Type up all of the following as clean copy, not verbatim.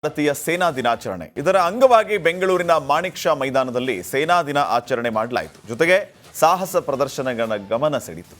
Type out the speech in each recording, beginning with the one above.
ಭಾರತೀಯ ಸೇನಾ ದಿನಾಚರಣೆ ಇದರ ಅಂಗವಾಗಿ ಬೆಂಗಳೂರಿನ ಮಾಣಿಕ್ ಷಾ ಮೈದಾನದಲ್ಲಿ ಸೇನಾ ದಿನ ಆಚರಣೆ ಮಾಡಲಾಯಿತು. ಜೊತೆಗೆ ಸಾಹಸ ಪ್ರದರ್ಶನಗಳ ಗಮನ ಸೆಳೆಯಿತು.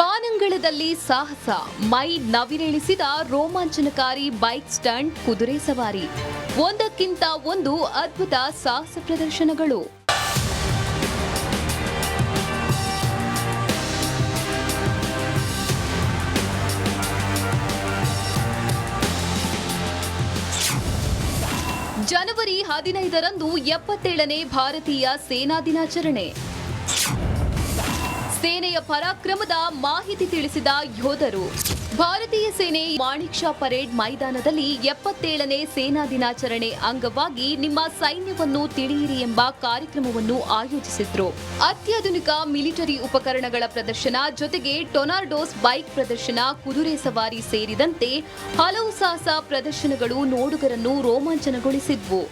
ಬಾನಂಗಳದಲ್ಲಿ ಸಾಹಸ, ಮೈ ನವಿರೇಳಿಸಿದ ರೋಮಾಂಚನಕಾರಿ ಬೈಕ್ ಸ್ಟಂಟ್, ಕುದುರೆ ಸವಾರಿ, ಒಂದಕ್ಕಿಂತ ಒಂದು ಅದ್ಭುತ ಸಾಹಸ ಪ್ರದರ್ಶನಗಳು. ಜನವರಿ 15ರಂದು 77ನೇ ಭಾರತೀಯ ಸೇನಾ ದಿನಾಚರಣೆ. ಸೇನೆಯ ಪರಾಕ್ರಮದ ಮಾಹಿತಿ ತಿಳಿಸಿದ ಯೋಧರು. ಭಾರತೀಯ ಸೇನೆ ಮಾಣಿಕ್ ಷಾ ಪರೇಡ್ ಮೈದಾನದಲ್ಲಿ 77ನೇ ಸೇನಾ ದಿನಾಚರಣೆ ಅಂಗವಾಗಿ ನಿಮ್ಮ ಸೈನ್ಯವನ್ನು ತಿಳಿಯಿರಿ ಎಂಬ ಕಾರ್ಯಕ್ರಮವನ್ನು ಆಯೋಜಿಸಿದ್ರು. ಅತ್ಯಾಧುನಿಕ ಮಿಲಿಟರಿ ಉಪಕರಣಗಳ ಪ್ರದರ್ಶನ ಜೊತೆಗೆ ಟೊನಾರ್ಡೋಸ್ ಬೈಕ್ ಪ್ರದರ್ಶನ, ಕುದುರೆ ಸವಾರಿ ಸೇರಿದಂತೆ ಹಲವು ಸಾಹಸ ಪ್ರದರ್ಶನಗಳು ನೋಡುಗರನ್ನು ರೋಮಾಂಚನಗೊಳಿಸಿದ್ವು.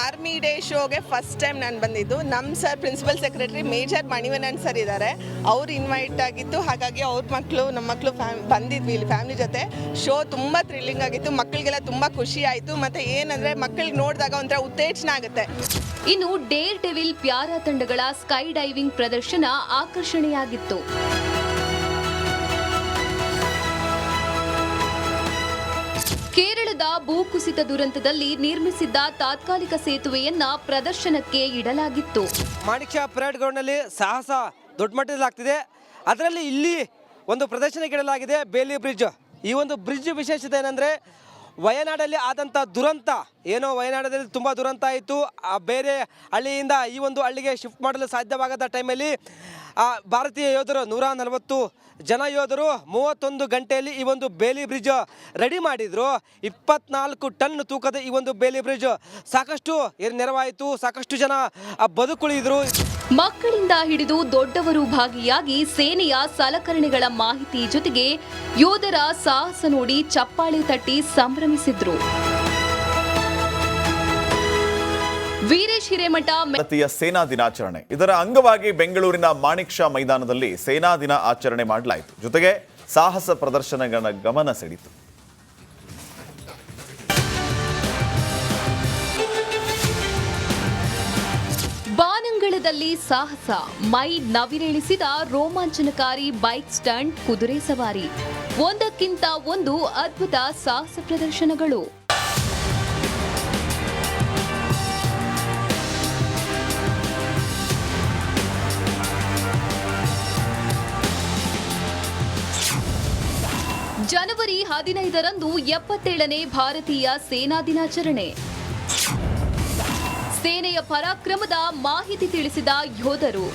ಆರ್ಮಿ ಡೇ ಶೋಗೆ ಫಸ್ಟ್ ಟೈಮ್ ನಾನು ಬಂದಿದ್ದು. ನಮ್ಮ sir principal secretary major Manivannan sir ಇದ್ದಾರೆ, ಅವ್ರು ಇನ್ವೈಟ್ ಆಗಿತ್ತು. ಹಾಗಾಗಿ ಅವ್ರ ಮಕ್ಕಳು ನಮ್ಮ ಮಕ್ಕಳು ಬಂದಿದ್ವಿ ಇಲ್ಲಿ ಫ್ಯಾಮಿಲಿ ಜೊತೆ. ಶೋ ತುಂಬ ಥ್ರಿಲ್ಲಿಂಗ್ ಆಗಿತ್ತು, ಮಕ್ಕಳಿಗೆಲ್ಲ ತುಂಬ ಖುಷಿ ಆಯಿತು. ಮತ್ತು ಏನಂದರೆ ಮಕ್ಕಳಿಗೆ ನೋಡಿದಾಗ ಒಂಥರ ಉತ್ತೇಜನ ಆಗುತ್ತೆ. ಇನ್ನು ಡೇರ್ ಡೆವಿಲ್ ಪ್ಯಾರಾ ತಂಡಗಳ ಸ್ಕೈ ಡೈವಿಂಗ್ ಪ್ರದರ್ಶನ ಆಕರ್ಷಣೆಯಾಗಿತ್ತು. ಕೇರಳದ ಭೂಕುಸಿತ ದುರಂತದಲ್ಲಿ ನಿರ್ಮಿಸಿದ್ದ ತಾತ್ಕಾಲಿಕ ಸೇತುವೆಯನ್ನ ಪ್ರದರ್ಶನಕ್ಕೆ ಇಡಲಾಗಿತ್ತು. ಮಾಣಿಕ್ ಷಾ ಪರೇಡ್ ಗ್ರೌಂಡ್ನಲ್ಲಿ ಸಾಹಸ ದೊಡ್ಡ ಮಟ್ಟದಲ್ಲಿ ಆಗ್ತಿದೆ. ಅದರಲ್ಲಿ ಇಲ್ಲಿ ಒಂದು ಪ್ರದರ್ಶನಕ್ಕೆ ಇಡಲಾಗಿದೆ ಬೇಲಿ ಬ್ರಿಡ್ಜ್. ಈ ಒಂದು ಬ್ರಿಡ್ಜ್ ವಿಶೇಷತೆ ಏನಂದರೆ, ವಯನಾಡಲ್ಲಿ ಆದಂಥ ದುರಂತ ಏನೋ ವಯನಾಡದಲ್ಲಿ ತುಂಬ ದುರಂತ ಆಯಿತು. ಬೇರೆ ಹಳ್ಳಿಯಿಂದ ಈ ಒಂದು ಹಳ್ಳಿಗೆ ಶಿಫ್ಟ್ ಮಾಡಲು ಸಾಧ್ಯವಾಗದ ಟೈಮಲ್ಲಿ ಭಾರತೀಯ ಯೋಧರು 140 ಜನ ಯೋಧರು 31 ಗಂಟೆಯಲ್ಲಿ ಈ ಒಂದು ಬೇಲಿ ಬ್ರಿಡ್ಜ್ ರೆಡಿ ಮಾಡಿದರು. 24 ಟನ್ ತೂಕದ ಈ ಒಂದು ಬೇಲಿ ಬ್ರಿಡ್ಜ್ ಸಾಕಷ್ಟು ನೆರವಾಯಿತು. ಸಾಕಷ್ಟು ಜನ ಬದುಕುಳಿದ್ರು. ಮಕ್ಕಳಿಂದ ಹಿಡಿದು ದೊಡ್ಡವರು ಭಾಗಿಯಾಗಿ ಸೇನೆಯ ಸಲಕರಣೆಗಳ ಮಾಹಿತಿ ಜೊತೆಗೆ ಯೋಧರ ಸಾಹಸ ನೋಡಿ ಚಪ್ಪಾಳೆ ತಟ್ಟಿ ಸಂಭ್ರಮಿಸಿದ್ರು. ವೀರೇಶ್ ಹಿರೇಮಠ. ಭಾರತೀಯ ಸೇನಾ ದಿನಾಚರಣೆ ಇದರ ಅಂಗವಾಗಿ ಬೆಂಗಳೂರಿನ ಮಾಣಿಕ್ ಷಾ ಮೈದಾನದಲ್ಲಿ ಸೇನಾ ದಿನ ಆಚರಣೆ ಮಾಡಲಾಯಿತು. ಜೊತೆಗೆ ಸಾಹಸ ಪ್ರದರ್ಶನಗಳ ಗಮನ ಸೆಳೆಯಿತು. ಬಾನಂಗಳದಲ್ಲಿ ಸಾಹಸ, ಮೈ ನವಿರೇಳಿಸಿದ ರೋಮಾಂಚನಕಾರಿ ಬೈಕ್ ಸ್ಟಂಟ್, ಕುದುರೆ ಸವಾರಿ, ಒಂದಕ್ಕಿಂತ ಒಂದು ಅದ್ಭುತ ಸಾಹಸ ಪ್ರದರ್ಶನಗಳು. ಜನವರಿ 15ರಂದು 77ನೇ ಭಾರತೀಯ ಸೇನಾ ದಿನಾಚರಣೆ. ಸೇನೆಯ ಪರಾಕ್ರಮದ ಮಾಹಿತಿ ತಿಳಿಸಿದ ಯೋಧರು.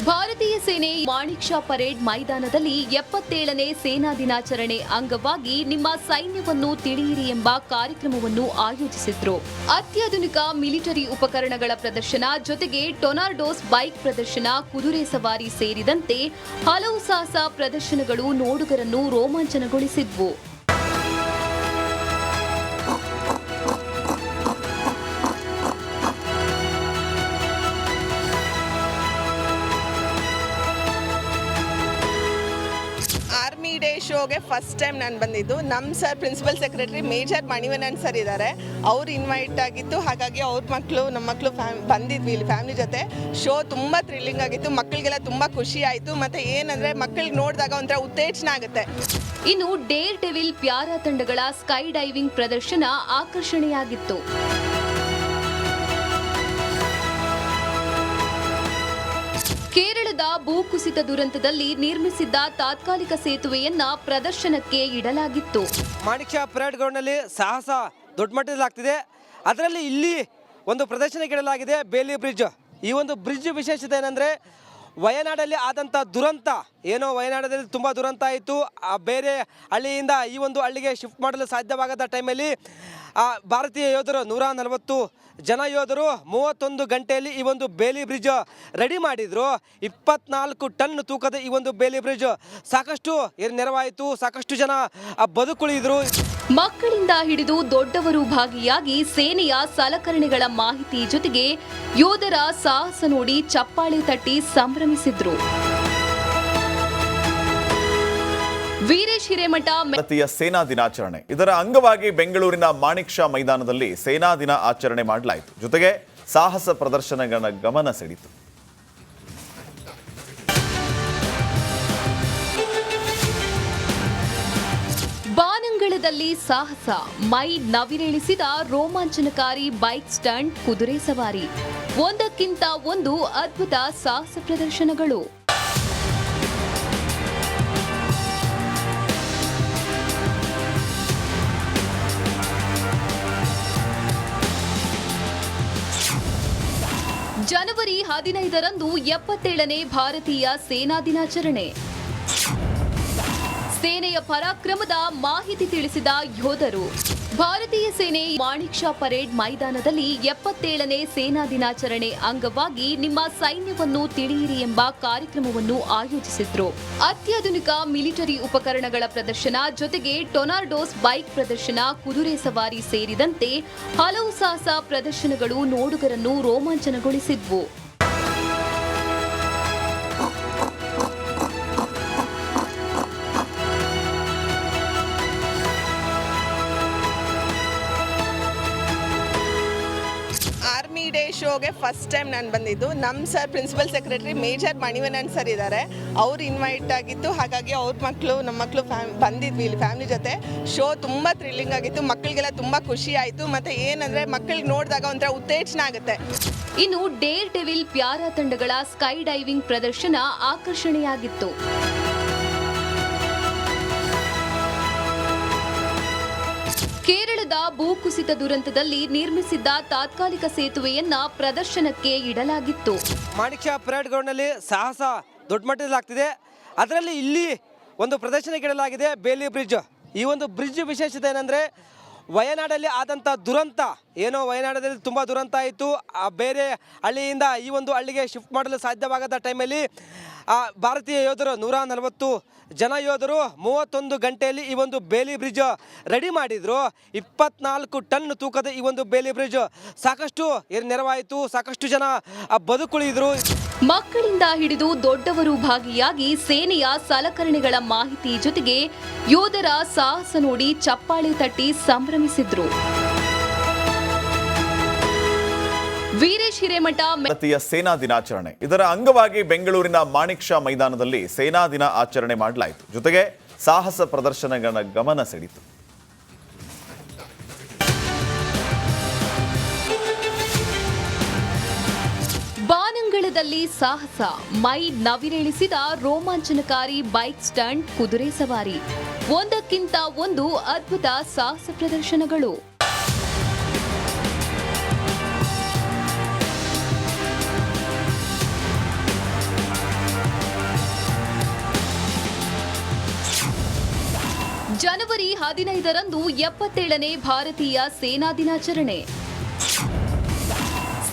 ಭಾರತೀಯ ಸೇನೆ ಮಾಣಿಕ್ ಷಾ ಪರೇಡ್ ಮೈದಾನದಲ್ಲಿ 77ನೇ ಸೇನಾ ದಿನಾಚರಣೆ ಅಂಗವಾಗಿ ನಿಮ್ಮ ಸೈನ್ಯವನ್ನು ತಿಳಿಯಿರಿ ಎಂಬ ಕಾರ್ಯಕ್ರಮವನ್ನು ಆಯೋಜಿಸಿದ್ರು. ಅತ್ಯಾಧುನಿಕ ಮಿಲಿಟರಿ ಉಪಕರಣಗಳ ಪ್ರದರ್ಶನ ಜೊತೆಗೆ ಟೊನಾರ್ಡೋಸ್ ಬೈಕ್ ಪ್ರದರ್ಶನ, ಕುದುರೆ ಸವಾರಿ ಸೇರಿದಂತೆ ಹಲವು ಸಾಹಸ ಪ್ರದರ್ಶನಗಳು ನೋಡುಗರನ್ನು ರೋಮಾಂಚನಗೊಳಿಸಿದ್ವು. ಆರ್ಮಿ ಡೇ ಶೋಗೆ ಫಸ್ಟ್ ಟೈಮ್ ನಾನು ಬಂದಿದ್ದು. ನಮ್ಮ sir principal secretary major Manivannan sir ಇದ್ದಾರೆ, ಅವ್ರು ಇನ್ವೈಟ್ ಆಗಿತ್ತು. ಹಾಗಾಗಿ ಅವ್ರ ಮಕ್ಕಳು ನಮ್ಮ ಮಕ್ಕಳು ಬಂದಿದ್ವಿ ಇಲ್ಲಿ ಫ್ಯಾಮಿಲಿ ಜೊತೆ. ಶೋ ತುಂಬ ಥ್ರಿಲ್ಲಿಂಗ್ ಆಗಿತ್ತು, ಮಕ್ಕಳಿಗೆಲ್ಲ ತುಂಬ ಖುಷಿ ಆಯಿತು. ಮತ್ತು ಏನಂದರೆ ಮಕ್ಕಳಿಗೆ ನೋಡಿದಾಗ ಒಂಥರ ಉತ್ತೇಜನ ಆಗುತ್ತೆ. ಇನ್ನು ಡೇರ್ ಡೆವಿಲ್ ಪ್ಯಾರಾ ತಂಡಗಳ ಸ್ಕೈ ಡೈವಿಂಗ್ ಪ್ರದರ್ಶನ ಆಕರ್ಷಣೆಯಾಗಿತ್ತು. ಕೇರಳದ ಭೂಕುಸಿತ ದುರಂತದಲ್ಲಿ ನಿರ್ಮಿಸಿದ್ದ ತಾತ್ಕಾಲಿಕ ಸೇತುವೆಯನ್ನ ಪ್ರದರ್ಶನಕ್ಕೆ ಇಡಲಾಗಿತ್ತು. ಮಾಣಿಕ್ ಷಾ ಪರೇಡ್ ಗ್ರೌಂಡ್ನಲ್ಲಿ ಸಾಹಸ ದೊಡ್ಡ ಮಟ್ಟದಲ್ಲಿ ಆಗ್ತಿದೆ. ಅದರಲ್ಲಿ ಇಲ್ಲಿ ಒಂದು ಪ್ರದರ್ಶನಕ್ಕೆ ಇಡಲಾಗಿದೆ ಬೇಲಿ ಬ್ರಿಡ್ಜ್. ಈ ಒಂದು ಬ್ರಿಡ್ಜ್ ವಿಶೇಷತೆ ಏನಂದರೆ, ವಯನಾಡಲ್ಲಿ ಆದಂಥ ದುರಂತ ಏನೋ ವಯನಾಡದಲ್ಲಿ ತುಂಬ ದುರಂತ ಆಯಿತು. ಬೇರೆ ಹಳ್ಳಿಯಿಂದ ಈ ಒಂದು ಹಳ್ಳಿಗೆ ಶಿಫ್ಟ್ ಮಾಡಲು ಸಾಧ್ಯವಾಗದ ಟೈಮಲ್ಲಿ ಭಾರತೀಯ ಯೋಧರು 140 ಜನ ಯೋಧರು 31 ಗಂಟೆಯಲ್ಲಿ ಈ ಒಂದು ಬೇಲಿ ಬ್ರಿಡ್ಜ್ ರೆಡಿ ಮಾಡಿದರು. 24 ಟನ್ ತೂಕದ ಈ ಒಂದು ಬೇಲಿ ಬ್ರಿಡ್ಜ್ ಸಾಕಷ್ಟು ನೆರವಾಯಿತು. ಸಾಕಷ್ಟು ಜನ ಬದುಕುಳಿದ್ರು. ಮಕ್ಕಳಿಂದ ಹಿಡಿದು ದೊಡ್ಡವರು ಭಾಗಿಯಾಗಿ ಸೇನೆಯ ಸಲಕರಣೆಗಳ ಮಾಹಿತಿ ಜೊತೆಗೆ ಯೋಧರ ಸಾಹಸ ನೋಡಿ ಚಪ್ಪಾಳೆ ತಟ್ಟಿ ಸಂಭ್ರಮಿಸಿದ್ರು. ವೀರೇಶ್ ಹಿರೇಮಠ ಭಾರತೀಯ ಸೇನಾ ದಿನಾಚರಣೆ ಇದರ ಅಂಗವಾಗಿ ಬೆಂಗಳೂರಿನ ಮಾಣಿಕ್ ಷಾ ಮೈದಾನದಲ್ಲಿ ಸೇನಾ ದಿನ ಆಚರಣೆ ಮಾಡಲಾಯಿತು. ಜೊತೆಗೆ ಸಾಹಸ ಪ್ರದರ್ಶನಗಳ ಗಮನ ಸೆಳೀತು. ಬಾನಂಗಳದಲ್ಲಿ ಸಾಹಸ, ಮೈ ನವಿರೇಳಿಸಿದ ರೋಮಾಂಚನಕಾರಿ ಬೈಕ್ ಸ್ಟಂಟ್, ಕುದುರೆ ಸವಾರಿ, ಒಂದಕ್ಕಿಂತ ಒಂದು ಅದ್ಭುತ ಸಾಹಸ ಪ್ರದರ್ಶನಗಳು. ಜನವರಿ 15ರಂದು 77ನೇ ಭಾರತೀಯ ಸೇನಾ ದಿನಾಚರಣೆ. ಸೇನೆಯ ಪರಾಕ್ರಮದ ಮಾಹಿತಿ ತಿಳಿಸಿದ ಯೋಧರು. ಭಾರತೀಯ ಸೇನೆ ಮಾಣಿಕ್ ಷಾ ಪರೇಡ್ ಮೈದಾನದಲ್ಲಿ 77ನೇ ಸೇನಾ ದಿನಾಚರಣೆ ಅಂಗವಾಗಿ ನಿಮ್ಮ ಸೈನ್ಯವನ್ನು ತಿಳಿಯಿರಿ ಎಂಬ ಕಾರ್ಯಕ್ರಮವನ್ನು ಆಯೋಜಿಸಿದ್ರು. ಅತ್ಯಾಧುನಿಕ ಮಿಲಿಟರಿ ಉಪಕರಣಗಳ ಪ್ರದರ್ಶನ ಜೊತೆಗೆ ಟೊನಾರ್ಡೋಸ್ ಬೈಕ್ ಪ್ರದರ್ಶನ, ಕುದುರೆ ಸವಾರಿ ಸೇರಿದಂತೆ ಹಲವು ಸಾಹಸ ಪ್ರದರ್ಶನಗಳು ನೋಡುಗರನ್ನು ರೋಮಾಂಚನಗೊಳಿಸಿದ್ವು. ಆರ್ಮಿ ಡೇ ಶೋಗೆ ಫಸ್ಟ್ ಟೈಮ್ ನಾನು ಬಂದಿದ್ದು. ನಮ್ಮ sir principal secretary major Manivannan sir ಇದ್ದಾರೆ, ಅವ್ರು ಇನ್ವೈಟ್ ಆಗಿತ್ತು. ಹಾಗಾಗಿ ಅವ್ರ ಮಕ್ಕಳು ನಮ್ಮ ಮಕ್ಕಳು ಬಂದಿದ್ವಿ ಇಲ್ಲಿ ಫ್ಯಾಮಿಲಿ ಜೊತೆ. ಶೋ ತುಂಬ ಥ್ರಿಲ್ಲಿಂಗ್ ಆಗಿತ್ತು. ಮಕ್ಕಳಿಗೆಲ್ಲ ತುಂಬ ಖುಷಿ ಆಯಿತು. ಮತ್ತು ಏನಂದರೆ ಮಕ್ಕಳಿಗೆ ನೋಡಿದಾಗ ಒಂಥರ ಉತ್ತೇಜನ ಆಗುತ್ತೆ. ಇನ್ನು ಡೇರ್ ಡೆವಿಲ್ ಪ್ಯಾರಾ ತಂಡಗಳ ಸ್ಕೈ ಡೈವಿಂಗ್ ಪ್ರದರ್ಶನ ಆಕರ್ಷಣೆಯಾಗಿತ್ತು. ಕೇರಳದ ಭೂಕುಸಿತ ದುರಂತದಲ್ಲಿ ನಿರ್ಮಿಸಿದ್ದ ತಾತ್ಕಾಲಿಕ ಸೇತುವೆಯನ್ನ ಪ್ರದರ್ಶನಕ್ಕೆ ಇಡಲಾಗಿತ್ತು. ಮಾಣಿಕ್ ಷಾ ಪರೇಡ್ ಗ್ರೌಂಡ್ನಲ್ಲಿ ಸಾಹಸ ದೊಡ್ಡ ಮಟ್ಟದಲ್ಲಿ ಆಗ್ತಿದೆ. ಅದರಲ್ಲಿ ಇಲ್ಲಿ ಒಂದು ಪ್ರದರ್ಶನಕ್ಕೆ ಇಡಲಾಗಿದೆ ಬೇಲಿ ಬ್ರಿಡ್ಜ್. ಈ ಒಂದು ಬ್ರಿಡ್ಜ್ ವಿಶೇಷತೆ ಏನಂದರೆ ವಯನಾಡಲ್ಲಿ ಆದಂಥ ದುರಂತ ಏನೋ ವಯನಾಡದಲ್ಲಿ ತುಂಬ ದುರಂತ ಆಯಿತು. ಬೇರೆ ಹಳ್ಳಿಯಿಂದ ಈ ಒಂದು ಹಳ್ಳಿಗೆ ಶಿಫ್ಟ್ ಮಾಡಲು ಸಾಧ್ಯವಾಗದ ಟೈಮಲ್ಲಿ ಭಾರತೀಯ ಯೋಧರು 140 ಜನ ಯೋಧರು 31 ಗಂಟೆಯಲ್ಲಿ ಈ ಒಂದು ಬೇಲಿ ಬ್ರಿಡ್ಜ್ ರೆಡಿ ಮಾಡಿದರು. 24 ಟನ್ ತೂಕದ ಈ ಒಂದು ಬೇಲಿ ಬ್ರಿಡ್ಜ್ ಸಾಕಷ್ಟು ನೆರವಾಯಿತು. ಸಾಕಷ್ಟು ಜನ ಬದುಕುಳಿದ್ರು. ಮಕ್ಕಳಿಂದ ಹಿಡಿದು ದೊಡ್ಡವರು ಭಾಗಿಯಾಗಿ ಸೇನೆಯ ಸಲಕರಣೆಗಳ ಮಾಹಿತಿ ಜೊತೆಗೆ ಯೋಧರ ಸಾಹಸ ನೋಡಿ ಚಪ್ಪಾಳೆ ತಟ್ಟಿ ಸಂಭ್ರಮಿಸಿದ್ರು. ವೀರೇಶ್ ಹಿರೇಮಠ ಭಾರತೀಯ ಸೇನಾ ದಿನಾಚರಣೆ ಇದರ ಅಂಗವಾಗಿ ಬೆಂಗಳೂರಿನ ಮಾಣಿಕ್ ಷಾ ಮೈದಾನದಲ್ಲಿ ಸೇನಾ ದಿನ ಆಚರಣೆ ಮಾಡಲಾಯಿತು. ಜೊತೆಗೆ ಸಾಹಸ ಪ್ರದರ್ಶನಗಳ ಗಮನ ಸೆಳೀತು. ಬಾನಂಗಳದಲ್ಲಿ ಸಾಹಸ, ಮೈ ನವಿರೇಳಿಸಿದ ರೋಮಾಂಚನಕಾರಿ ಬೈಕ್ ಸ್ಟಂಟ್, ಕುದುರೆ ಸವಾರಿ, ಒಂದಕ್ಕಿಂತ ಒಂದು ಅದ್ಭುತ ಸಾಹಸ ಪ್ರದರ್ಶನಗಳು. ಜನವರಿ 15ರಂದು 77ನೇ ಭಾರತೀಯ ಸೇನಾ ದಿನಾಚರಣೆ.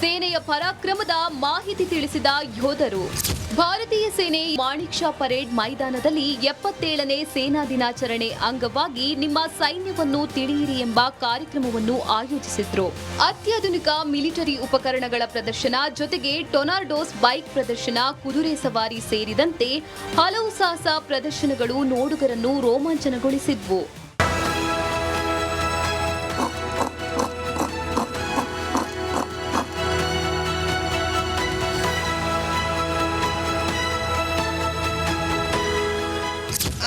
ಸೇನೆಯ ಪರಾಕ್ರಮದ ಮಾಹಿತಿ ತಿಳಿಸಿದ ಯೋಧರು. ಭಾರತೀಯ ಸೇನೆ ಮಾಣಿಕ್ ಷಾ ಪರೇಡ್ ಮೈದಾನದಲ್ಲಿ 77ನೇ ಸೇನಾ ದಿನಾಚರಣೆ ಅಂಗವಾಗಿ ನಿಮ್ಮ ಸೈನ್ಯವನ್ನು ತಿಳಿಯಿರಿ ಎಂಬ ಕಾರ್ಯಕ್ರಮವನ್ನು ಆಯೋಜಿಸಿದ್ರು. ಅತ್ಯಾಧುನಿಕ ಮಿಲಿಟರಿ ಉಪಕರಣಗಳ ಪ್ರದರ್ಶನ ಜೊತೆಗೆ ಟೊನಾರ್ಡೋಸ್ ಬೈಕ್ ಪ್ರದರ್ಶನ, ಕುದುರೆ ಸವಾರಿ ಸೇರಿದಂತೆ ಹಲವು ಸಾಹಸ ಪ್ರದರ್ಶನಗಳು ನೋಡುಗರನ್ನು ರೋಮಾಂಚನಗೊಳಿಸಿದ್ವು.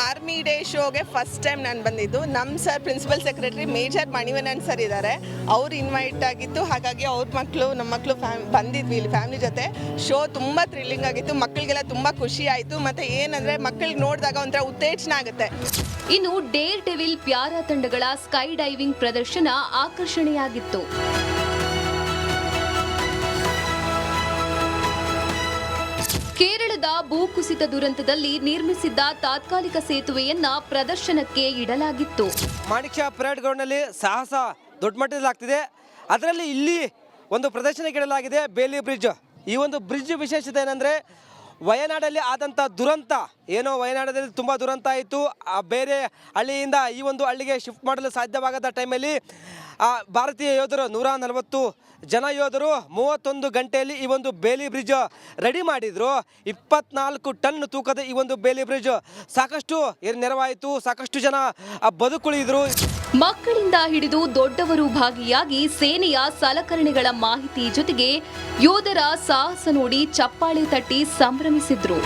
ಆರ್ಮಿ ಡೇ ಶೋಗೆ ಫಸ್ಟ್ ಟೈಮ್ ನಾನು ಬಂದಿದ್ದು. ನಮ್ಮ sir principal secretary major Manivannan sir ಇದ್ದಾರೆ, ಅವ್ರು ಇನ್ವೈಟ್ ಆಗಿತ್ತು. ಹಾಗಾಗಿ ಅವ್ರ ಮಕ್ಕಳು ನಮ್ಮ ಮಕ್ಕಳು ಬಂದಿದ್ವಿ ಇಲ್ಲಿ ಫ್ಯಾಮಿಲಿ ಜೊತೆ. ಶೋ ತುಂಬ ಥ್ರಿಲ್ಲಿಂಗ್ ಆಗಿತ್ತು. ಮಕ್ಕಳಿಗೆಲ್ಲ ತುಂಬ ಖುಷಿ ಆಯಿತು. ಮತ್ತು ಏನಂದರೆ ಮಕ್ಕಳಿಗೆ ನೋಡಿದಾಗ ಒಂಥರ ಉತ್ತೇಜನ ಆಗುತ್ತೆ. ಇನ್ನು ಡೇರ್ ಡೆವಿಲ್ ಪ್ಯಾರಾ ತಂಡಗಳ ಸ್ಕೈ ಡೈವಿಂಗ್ ಪ್ರದರ್ಶನ ಆಕರ್ಷಣೆಯಾಗಿತ್ತು. ಕೇರಳದ ಭೂಕುಸಿತ ದುರಂತದಲ್ಲಿ ನಿರ್ಮಿಸಿದ್ದ ತಾತ್ಕಾಲಿಕ ಸೇತುವೆಯನ್ನ ಪ್ರದರ್ಶನಕ್ಕೆ ಇಡಲಾಗಿತ್ತು. ಮಾಣಿಕ್ ಷಾ ಪರೇಡ್ ಗ್ರೌಂಡ್ನಲ್ಲಿ ಸಾಹಸ ದೊಡ್ಡ ಮಟ್ಟದಲ್ಲಿ ಆಗ್ತಿದೆ. ಅದರಲ್ಲಿ ಇಲ್ಲಿ ಒಂದು ಪ್ರದರ್ಶನಕ್ಕೆ ಇಡಲಾಗಿದೆ ಬೇಲಿ ಬ್ರಿಡ್ಜ್. ಈ ಒಂದು ಬ್ರಿಡ್ಜ್ ವಿಶೇಷತೆ ಏನಂದರೆ ವಯನಾಡಲ್ಲಿ ಆದಂಥ ದುರಂತ, ಏನೋ ವಯನಾಡದಲ್ಲಿ ತುಂಬ ದುರಂತ ಆಯಿತು, ಬೇರೆ ಹಳ್ಳಿಯಿಂದ ಈ ಒಂದು ಹಳ್ಳಿಗೆ ಶಿಫ್ಟ್ ಮಾಡಲು ಸಾಧ್ಯವಾಗದ ಟೈಮಲ್ಲಿ ಭಾರತೀಯ ಯೋಧರು 140 ಜನ ಯೋಧರು 31 ಗಂಟೆಯಲ್ಲಿ ಈ ಒಂದು ಬೇಲಿ ಬ್ರಿಡ್ಜ್ ರೆಡಿ ಮಾಡಿದರು. 24 ಟನ್ ತೂಕದ ಈ ಒಂದು ಬೇಲಿ ಬ್ರಿಡ್ಜ್ ಸಾಕಷ್ಟು ನೆರವಾಯಿತು, ಸಾಕಷ್ಟು ಜನ ಬದುಕುಳಿದ್ರು. ಮಕ್ಕಳಿಂದ ಹಿಡಿದು ದೊಡ್ಡವರು ಭಾಗಿಯಾಗಿ ಸೇನೆಯ ಸಲಕರಣೆಗಳ ಮಾಹಿತಿ ಜೊತೆಗೆ ಯೋಧರ ಸಾಹಸ ನೋಡಿ ಚಪ್ಪಾಳೆ ತಟ್ಟಿ ಸಂಭ್ರಮಿಸಿದ್ರು.